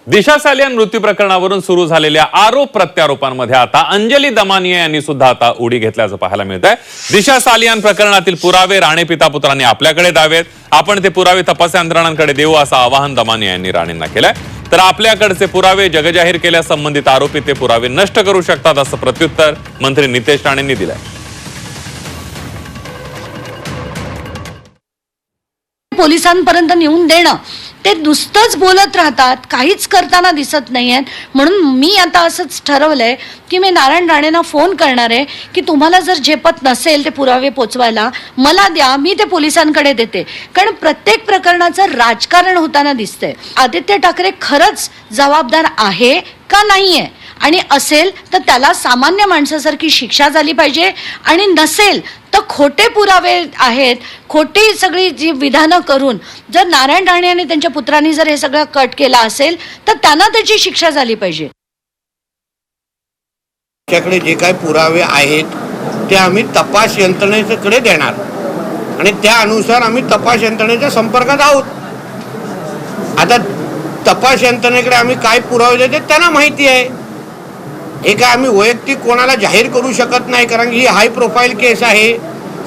दिशा सालियान मृत्यू प्रकरणावरून सुरू झालेल्या आरोप प्रत्यारोपांमध्ये आता अंजली दमानिया यांनी सुद्धा आता उडी घेतल्याचं पाहायला मिळत आहे। दिशा सालियान प्रकरणातील पुरावे राणे पिता पुत्रांनी आपल्याकडे द्यावेत, आपण ते पुरावे तपास यंत्रणांकडे देऊ असं आवाहन दमानिया यांनी राणेंना केलंय। तर आपल्याकडचे पुरावे जगजाहीर केल्यास संबंधित आरोपी ते पुरावे नष्ट करू शकतात असं प्रत्युत्तर मंत्री नितेश राणेंनी दिलंय। पोलिसांपर्यंत नेऊन देणं, ते नुसतंच बोलत राहतात, काहीच करताना दिसत नाहीयेत। म्हणून मी आता असंच ठरवलंय की मी नारायण राणेंना फोन करणार आहे की तुम्हाला जर झेपत नसेल ते पुरावे पोचवायला मला द्या, मी ते पोलिसांकडे देते। कारण प्रत्येक प्रकरणाचं राजकारण होताना दिसतंय। आदित्य ठाकरे खरंच जबाबदार आहे का नाहीये, आणि असेल तर त्याला सामान्य माणसासारखी शिक्षा झाली पाहिजे, आणि नसेल तर खोटे पुरावे आहेत, खोटी सगळी जी विधानं करून जर नारायण राणे आणि त्यांच्या पुत्रांनी जर हे सगळं कट केला असेल तर त्यांना त्याची शिक्षा झाली पाहिजे। त्याच्याकडे जे काही पुरावे आहेत ते आम्ही तपास यंत्रणेकडे देणार आणि त्या अनुसार आम्ही तपास यंत्रणेच्या संपर्कात आहोत। आता तपास यंत्रणेकडे आम्ही काय पुरावे देते त्यांना माहिती आहे। हे काय आम्ही वैयक्तिक कोणाला जाहीर करू शकत नाही, कारण ही हाय प्रोफाईल केस आहे,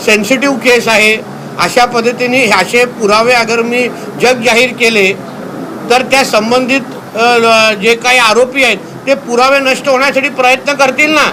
सेन्सिटिव्ह केस आहे। अशा पद्धतीने असे पुरावे अगर मी जग जाहीर केले तर त्या संबंधित जे काही आरोपी आहेत ते पुरावे नष्ट होण्यासाठी प्रयत्न करतील ना।